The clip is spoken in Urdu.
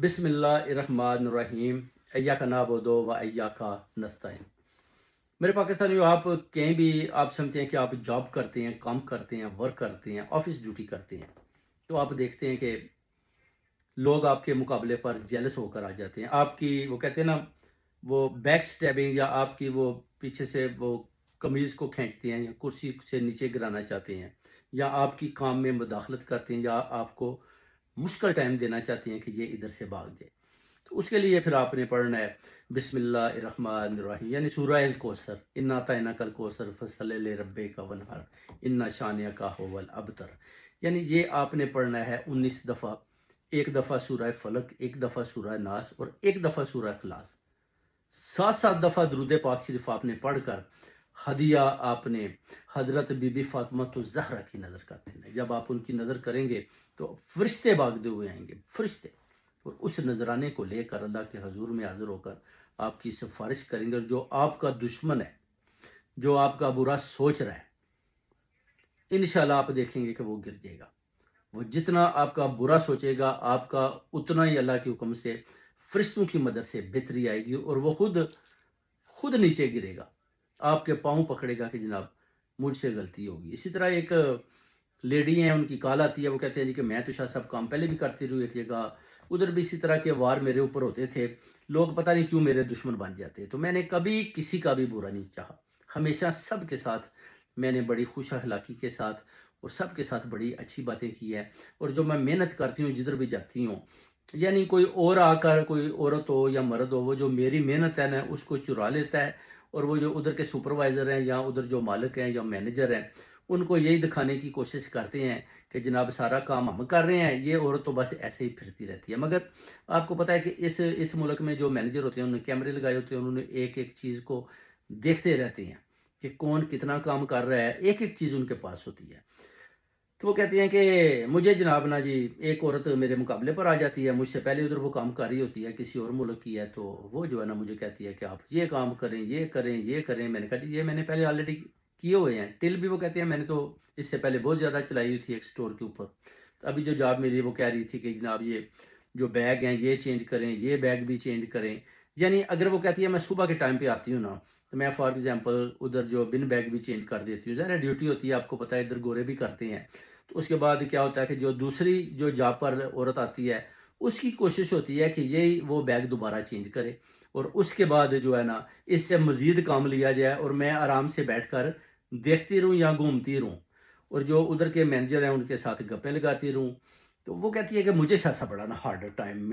بسم اللہ الرحمن الرحیم ایاک نعبد و ایاک نستعین۔ میرے پاکستانیوں، آپ کہیں بھی آپ سمجھتے ہیں کہ آپ جاب کرتے ہیں، کام کرتے ہیں، ورک کرتے ہیں، آفس ڈیوٹی کرتے ہیں، تو آپ دیکھتے ہیں کہ لوگ آپ کے مقابلے پر جیلس ہو کر آ جاتے ہیں۔ آپ کی وہ کہتے ہیں نا، وہ بیک سٹیبنگ، یا آپ کی وہ پیچھے سے وہ قمیض کو کھینچتے ہیں، یا کرسی سے نیچے گرانا چاہتے ہیں، یا آپ کی کام میں مداخلت کرتے ہیں، یا آپ کو مشکل ٹائم دینا چاہتے ہیں کہ یہ ادھر سے بھاگ جائے۔ تو اس کے لیے پھر آپ نے پڑھنا ہے بسم اللہ الرحمن الرحیم، یعنی سورہ الکوثر، انا اعطیناک الکوثر فصلی لربک وانحر ان شانئک ھو الابتر، یعنی یہ آپ نے پڑھنا ہے 19 دفعہ، ایک دفعہ سورہ فلق، ایک دفعہ سورہ ناس، اور ایک دفعہ سورہ اخلاص، 7 دفعہ درود پاک شریف آپ نے پڑھ کر ہدیہ آپ نے حضرت بی بی فاطمہ الزہرا کی نظر کر دینا ہے۔ جب آپ ان کی نظر کریں گے تو فرشتے بھاگتے ہوئے آئیں گے، فرشتے، اور اس نذرانے کو لے کر اللہ کے حضور میں حاضر ہو کر آپ کی سفارش کریں گے، اور جو آپ کا دشمن ہے، جو آپ کا برا سوچ رہا ہے، انشاءاللہ آپ دیکھیں گے کہ وہ گر جائے گا۔ وہ جتنا آپ کا برا سوچے گا، آپ کا اتنا ہی اللہ کے حکم سے فرشتوں کی مدد سے بہتری آئے گی، اور وہ خود نیچے گرے گا، آپ کے پاؤں پکڑے گا کہ جناب مجھ سے غلطی ہوگی۔ اسی طرح ایک لیڈی ہیں، ان کی کال آتی ہے، وہ کہتے ہیں جی کہ میں تو شاہ صاحب کام پہلے بھی کرتی رہی ایک جگہ، ادھر بھی اسی طرح کے وار میرے اوپر ہوتے تھے، لوگ پتہ نہیں کیوں میرے دشمن بن جاتے، تو میں نے کبھی کسی کا بھی برا نہیں چاہا، ہمیشہ سب کے ساتھ میں نے بڑی خوش اخلاقی کے ساتھ اور سب کے ساتھ بڑی اچھی باتیں کی ہے۔ اور جو میں محنت کرتی ہوں جدھر بھی جاتی ہوں، یعنی کوئی اور آ کر، کوئی عورت ہو یا مرد ہو، وہ جو میری محنت ہے نا اس کو چرا لیتا ہے، اور وہ جو ادھر کے سپروائزر ہیں، یا ادھر جو مالک ہیں یا مینیجر ہیں، ان کو یہی دکھانے کی کوشش کرتے ہیں کہ جناب سارا کام ہم کر رہے ہیں، یہ عورت تو بس ایسے ہی پھرتی رہتی ہے۔ مگر آپ کو پتہ ہے کہ اس ملک میں جو مینیجر ہوتے ہیں، انہوں نے کیمرے لگائے ہوتے ہیں، انہوں نے ایک ایک چیز کو دیکھتے رہتے ہیں کہ کون کتنا کام کر رہا ہے، ایک ایک چیز ان کے پاس ہوتی ہے۔ تو وہ کہتے ہیں کہ مجھے جناب نا جی ایک عورت میرے مقابلے پر آ جاتی ہے، مجھ سے پہلے ادھر وہ کام کر رہی ہوتی ہے، کسی اور ملک کی ہے، تو وہ جو ہے نا مجھے کہتی ہے کہ آپ یہ کام کریں، یہ کریں، یہ کریں۔ میں نے کہا جی یہ میں نے پہلے آلریڈی کیے ہوئے ہیں، ٹل بھی وہ کہتے ہیں میں نے تو اس سے پہلے بہت زیادہ چلائی ہوئی تھی ایک سٹور کے اوپر۔ ابھی جو جاب ملی وہ کہہ رہی تھی کہ جناب یہ جو بیگ ہیں یہ چینج کریں، یہ بیگ بھی چینج کریں۔ یعنی اگر وہ کہتی ہے میں صبح کے ٹائم پہ آتی ہوں نا، تو میں فار ایگزامپل ادھر جو بن بیگ بھی چینج کر دیتی ہوں، ظاہر ڈیوٹی ہوتی ہے، آپ کو پتہ ہے ادھر گورے بھی کرتے ہیں۔ تو اس کے بعد کیا ہوتا ہے کہ جو دوسری جو جاب پر عورت آتی ہے، اس کی کوشش ہوتی ہے کہ یہی وہ بیگ دوبارہ چینج کرے، اور اس کے بعد جو ہے نا اس سے مزید کام لیا جائے، اور میں آرام سے بیٹھ کر دیکھتی رہوں یا گھومتی رہوں، اور جو ادھر کے مینیجر ہیں ان کے ساتھ گپیں لگاتی رہوں۔ تو وہ کہتی ہے کہ مجھے ایسا بڑا نا ہارڈ ٹائم